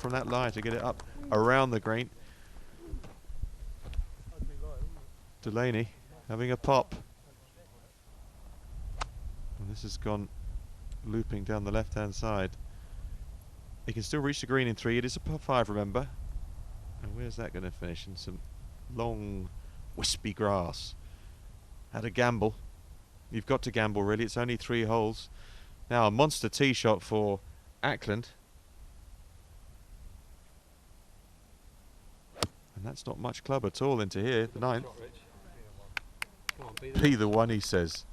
from that line to get it up around the green. Delaney having a pop. And this has gone looping down the left-hand side. He can still reach the green in 3. It is a par 5, remember. And where's that going to finish? In some long, wispy grass. Had a gamble. You've got to gamble, really. It's only 3 holes. Now, a monster tee shot for Ackland. And that's not much club at all into here, the 9th. Be the one, he says.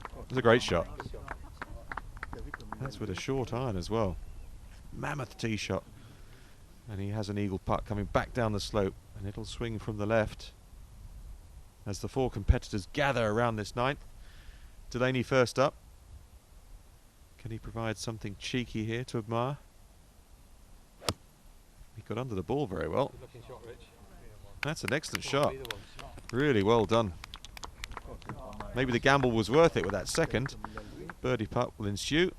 It was a great shot. That's with a short iron as well. Mammoth tee shot. And he has an eagle putt coming back down the slope. And it'll swing from the left as the 4 competitors gather around this 9th. Delaney first up. Can he provide something cheeky here to admire? He got under the ball very well. That's an excellent shot. Really well done. Maybe the gamble was worth it with that second. Birdie putt will ensue.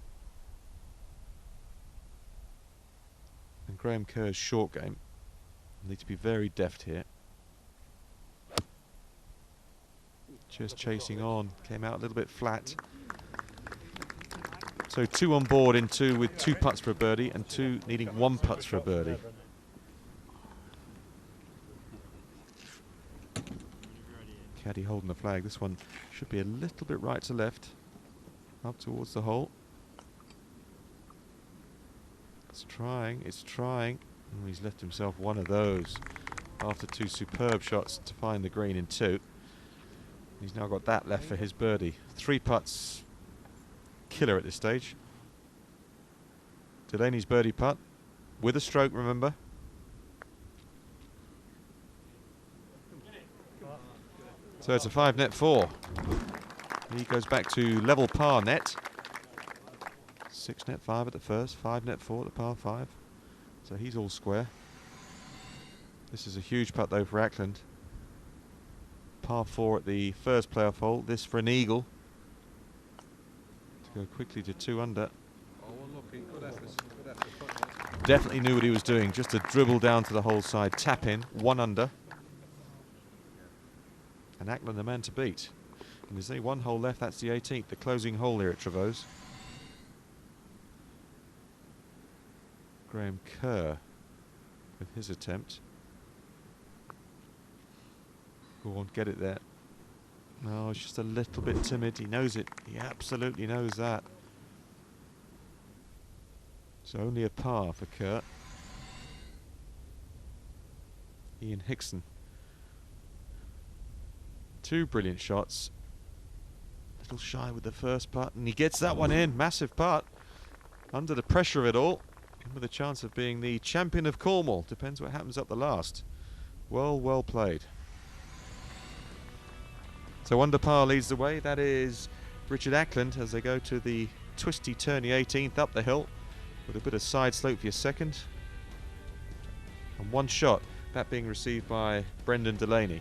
And Graham Kerr's short game. Need to be very deft here. Just chasing on. Came out a little bit flat. So 2 on board in 2 with 2 putts for a birdie and 2 needing 1 putts for a birdie. Caddy holding the flag. This one should be a little bit right to left. Up towards the hole. It's trying, it's trying. Oh, he's left himself one of those after 2 superb shots to find the green in 2. He's now got that left for his birdie. 3 putts. Killer at this stage. Delaney's birdie putt. With a stroke, remember. So it's a 5 net 4. He goes back to level par net. 6 net 5 at the first, 5 net 4 at the par 5. So he's all square. This is a huge putt though for Ackland. Par 4 at the first playoff hole. This for an eagle. To go quickly to 2 under. Definitely knew what he was doing. Just a dribble down to the hole side, tap in, 1 under. And Ackland the man to beat. And there's only 1 hole left, that's the 18th, the closing hole here at Trevose. Graham Kerr with his attempt. Go on, get it there. No, it's just a little bit timid. He knows it. He absolutely knows that. So only a par for Kerr. Ian Hickson. 2 brilliant shots. Little shy with the first putt, and he gets that one in. Massive putt. Under the pressure of it all, and with a chance of being the champion of Cornwall. Depends what happens up the last. Well played. So under par leads the way. That is Richard Ackland as they go to the twisty, turny 18th up the hill with a bit of side slope for your second. And 1 shot, that being received by Brendan Delaney.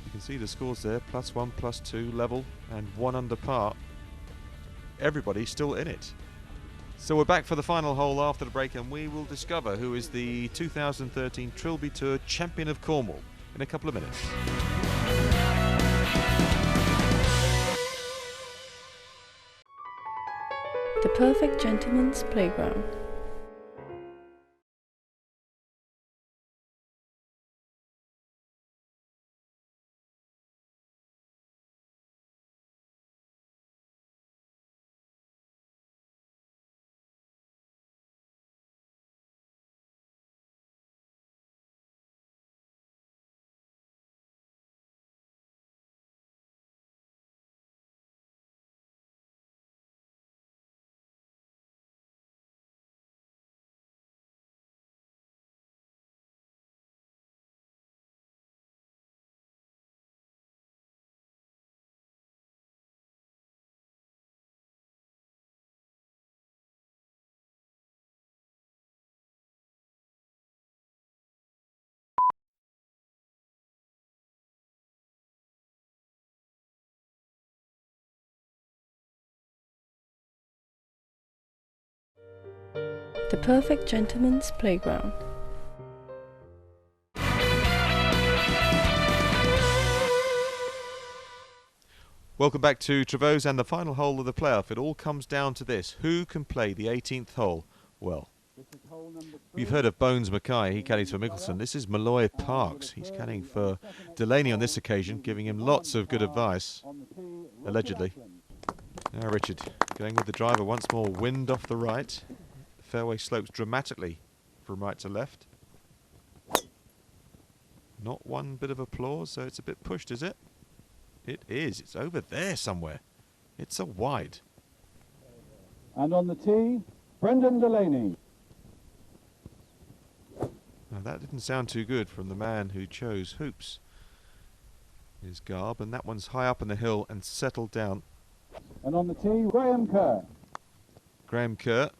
You can see the scores there, +1, +2, level, and 1 under par. Everybody's still in it. So we're back for the final hole after the break, and we will discover who is the 2013 Trilby Tour Champion of Cornwall in a couple of minutes. The perfect gentleman's playground. The perfect gentleman's playground. Welcome back to Trevose and the final hole of the playoff. It all comes down to this. Who can play the 18th hole well? You've heard of Bones Mackay. He caddies for Mickelson. This is Malloy Parks. He's caddying for Delaney on this occasion, giving him lots of good advice, allegedly. Now Richard going with the driver once more. Wind off the right. The fairway slopes dramatically from right to left. Not one bit of applause, so it's a bit pushed, is it? It is. It's over there somewhere. It's a wide. And on the tee, Brendan Delaney. Now that didn't sound too good from the man who chose hoops. His garb, and that one's high up on the hill and settled down. And on the tee, Graham Kerr. Graham Kerr.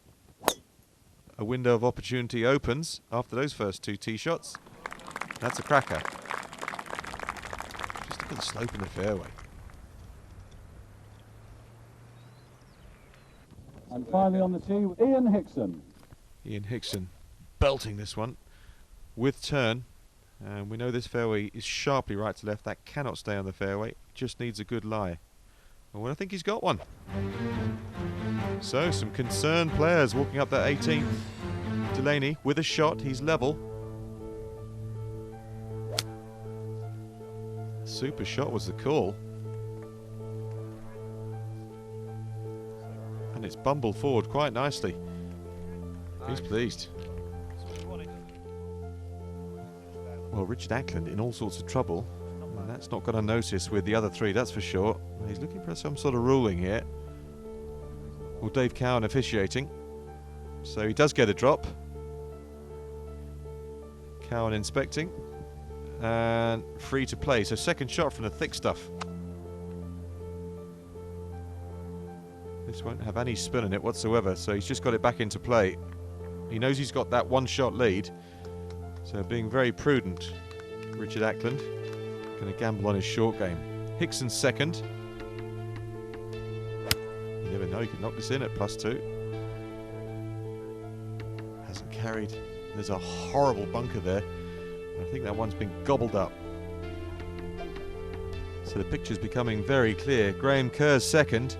A window of opportunity opens after those first two tee shots. That's a cracker. Just look at the slope in the fairway. And finally on the tee, Ian Hickson. Ian Hickson belting this one with turn. And we know this fairway is sharply right to left. That cannot stay on the fairway. Just needs a good lie. Well, I think he's got one. So, some concerned players walking up that 18th. Delaney with a shot. He's level. Super shot was the call. And it's bumbled forward quite nicely. He's pleased. Well, Richard Ackland in all sorts of trouble. And that's not gone unnoticed with the other three, that's for sure. He's looking for some sort of ruling here. Well, Dave Cowan officiating. So he does get a drop. Cowan inspecting. And free to play. So second shot from the thick stuff. This won't have any spin in it whatsoever. So he's just got it back into play. He knows he's got that one shot lead. So being very prudent, Richard Ackland. Going to gamble on his short game. Hickson second. You never know, he could knock this in at +2. Hasn't carried. There's a horrible bunker there. I think that one's been gobbled up. So the picture's becoming very clear. Graham Kerr's second.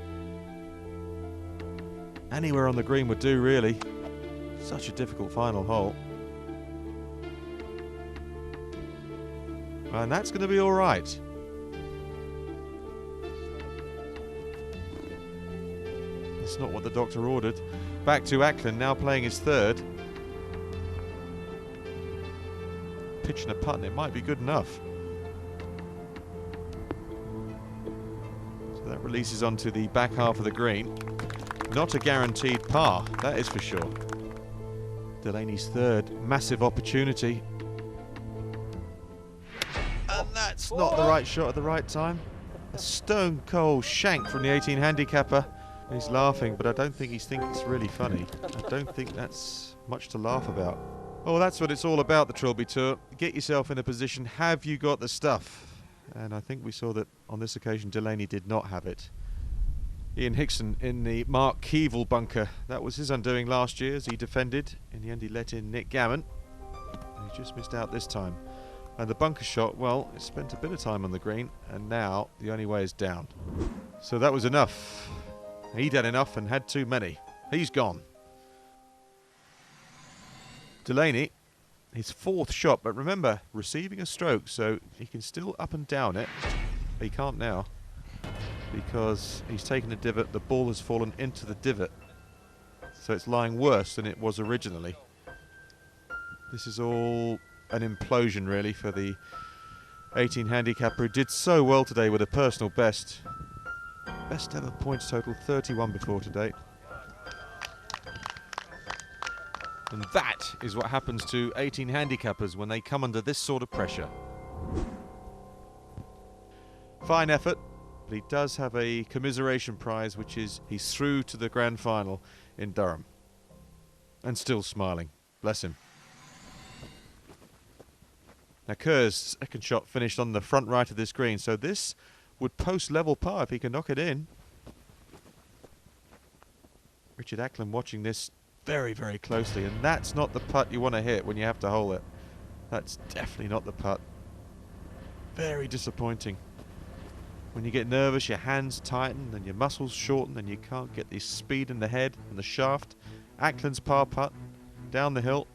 Anywhere on the green would do, really. Such a difficult final hole. And that's going to be all right. It's not what the doctor ordered. Back to Ackland, now playing his third. Pitching a putt, and it might be good enough. So that releases onto the back half of the green. Not a guaranteed par, that is for sure. Delaney's third, massive opportunity. And that's not the right shot at the right time. A stone cold shank from the 18 handicapper. He's laughing, but I don't think he thinks it's really funny. I don't think that's much to laugh about. Oh, that's what it's all about, the Trilby Tour. Get yourself in a position. Have you got the stuff? And I think we saw that on this occasion Delaney did not have it. Ian Hickson in the Mark Keevil bunker. That was his undoing last year as he defended. In the end he let in Nick Gammon. He just missed out this time. And the bunker shot, well, it spent a bit of time on the green, and now the only way is down. So that was enough. He'd had enough and had too many. He's gone. Delaney, his fourth shot, but remember, receiving a stroke, so he can still up and down it. He can't now, because he's taken a divot, the ball has fallen into the divot. So it's lying worse than it was originally. This is all an implosion, really, for the 18 handicapper who did so well today with a personal best. Best ever points total, 31 before today. And that is what happens to 18 handicappers when they come under this sort of pressure. Fine effort, but he does have a commiseration prize, which is he's through to the grand final in Durham. And still smiling. Bless him. Now Kerr's second shot finished on the front right of this green, so this would post level par if he can knock it in. Richard Ackland watching this very, very closely, and that's not the putt you want to hit when you have to hole it. That's definitely not the putt. Very disappointing. When you get nervous, your hands tighten and your muscles shorten and you can't get the speed in the head and the shaft. Ackland's par putt down the hill.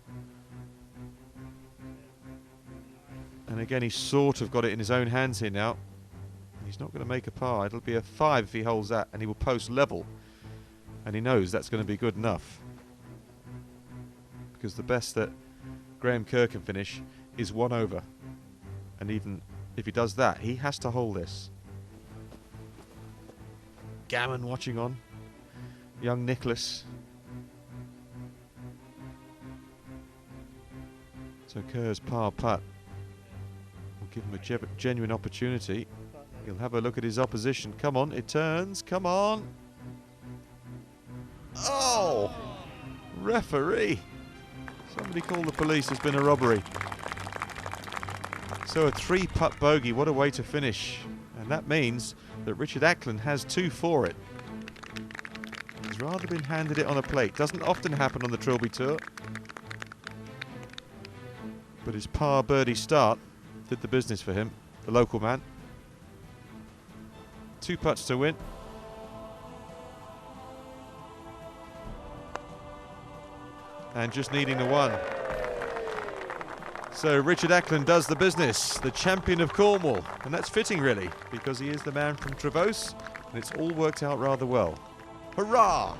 And again, he's sort of got it in his own hands here now. He's not going to make a par. It'll be a 5 if he holds that, and he will post level. And he knows that's going to be good enough. Because the best that Graham Kerr can finish is 1 over. And even if he does that, he has to hold this. Gammon watching on. Young Nicholas. So Kerr's par putt will give him a genuine opportunity. He'll have a look at his opposition. Come on, it turns. Come on. Oh! Referee. Somebody call the police. There's been a robbery. So a 3-putt bogey. What a way to finish. And that means that Richard Ackland has 2 for it. He's rather been handed it on a plate. Doesn't often happen on the Trilby Tour. But his par birdie start did the business for him, the local man. 2 putts to win. And just needing the 1. So Richard Ackland does the business, the champion of Cornwall. And that's fitting, really, because he is the man from Trevose, and it's all worked out rather well. Hurrah!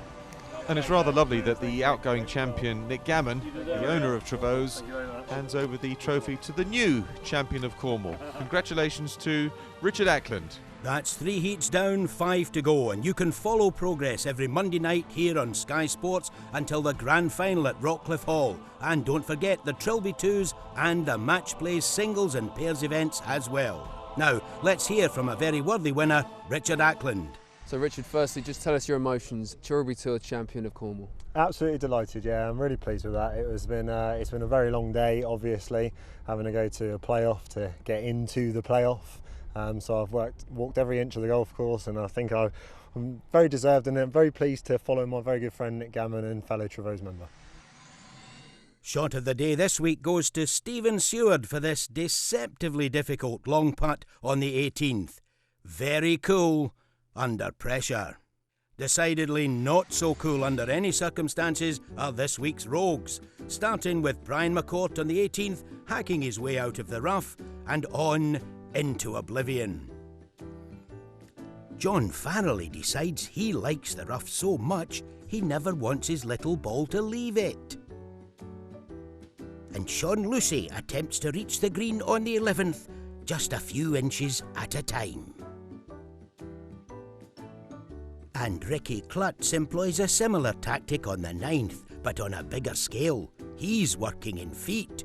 And it's rather lovely that the outgoing champion, Nick Gammon, the owner of Trevose, hands over the trophy to the new champion of Cornwall. Congratulations to Richard Ackland. That's 3 heats down, 5 to go, and you can follow progress every Monday night here on Sky Sports until the grand final at Rockcliffe Hall. And don't forget the Trilby 2s and the match play singles and pairs events as well. Now, let's hear from a very worthy winner, Richard Ackland. So Richard, firstly, just tell us your emotions. Trilby Tour champion of Cornwall. Absolutely delighted, yeah. I'm really pleased with that. It's been a very long day, obviously, having to go to a playoff to get into the playoff. So I've walked every inch of the golf course, and I think I'm very deserved, and I'm very pleased to follow my very good friend Nick Gammon and fellow Trevose member. Shot of the day this week goes to Stephen Seward for this deceptively difficult long putt on the 18th. Very cool under pressure. Decidedly not so cool under any circumstances are this week's rogues, starting with Brian McCourt on the 18th, hacking his way out of the rough and on into oblivion. John Farrelly decides he likes the rough so much he never wants his little ball to leave it. And Sean Lucy attempts to reach the green on the 11th, just a few inches at a time. And Ricky Klutz employs a similar tactic on the 9th, but on a bigger scale. He's working in feet.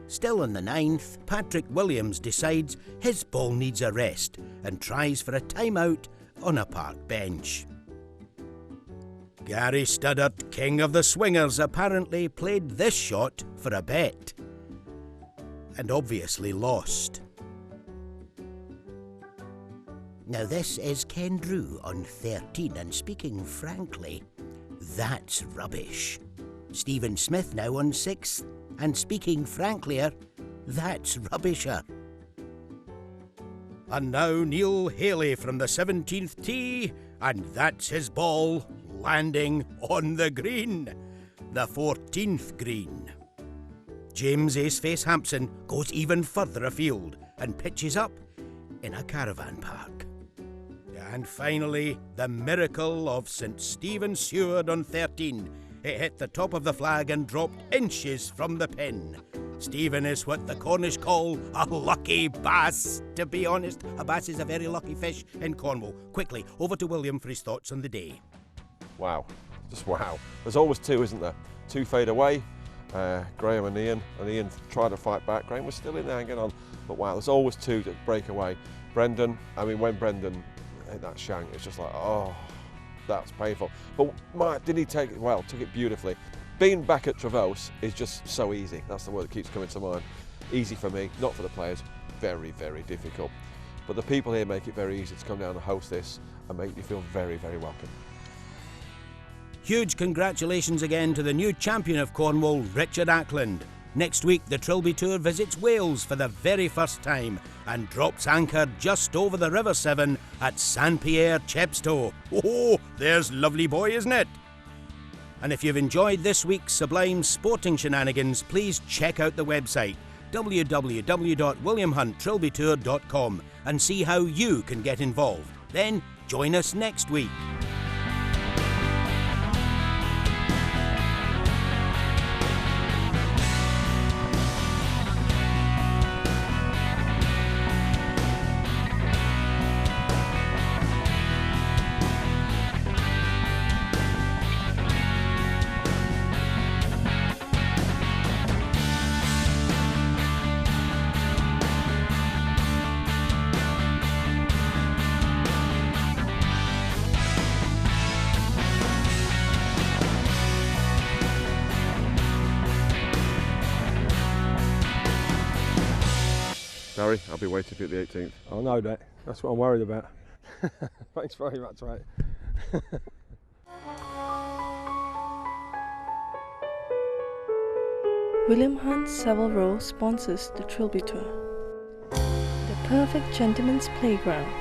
Still on the 9th, Patrick Williams decides his ball needs a rest and tries for a timeout on a park bench. Gary Studdart, king of the swingers, apparently played this shot for a bet. And obviously lost. Now this is Ken Drew on 13, and speaking frankly, that's rubbish. Stephen Smith now on 6th, and speaking franklier, that's rubbisher. And now Neil Haley from the 17th tee, and that's his ball landing on the green, the 14th green. James Aceface Hampson goes even further afield and pitches up in a caravan park. And finally, the miracle of St Stephen Seward on 13. It hit the top of the flag and dropped inches from the pin. Stephen is what the Cornish call a lucky bass. To be honest, a bass is a very lucky fish in Cornwall. Quickly, over to William for his thoughts on the day. Wow, just wow. There's always 2, isn't there? 2 fade away, Graham and Ian tried to fight back. Graham was still in there hanging on, but wow, there's always 2 that break away. Brendan, when Brendan hit that shank, it's just like, oh, that's painful. But Mike, did he take it well? Took it beautifully. Being back at Trevose is just so easy. That's the word that keeps coming to mind. Easy for me, not for the players. Very, very difficult. But the people here make it very easy to come down and host this and make you feel very, very welcome. Huge congratulations again to the new champion of Cornwall, Richard Ackland. Next week, the Trilby Tour visits Wales for the very first time and drops anchor just over the River Severn at Saint-Pierre, Chepstow. Oh, there's lovely boy, isn't it? And if you've enjoyed this week's sublime sporting shenanigans, please check out the website www.williamhunttrilbytour.com and see how you can get involved. Then join us next week. Barry, I'll be waiting for you at the 18th. I know that. That's what I'm worried about. Thanks very much, mate. William Hunt Savile Row sponsors the Trilby Tour, the perfect gentleman's playground.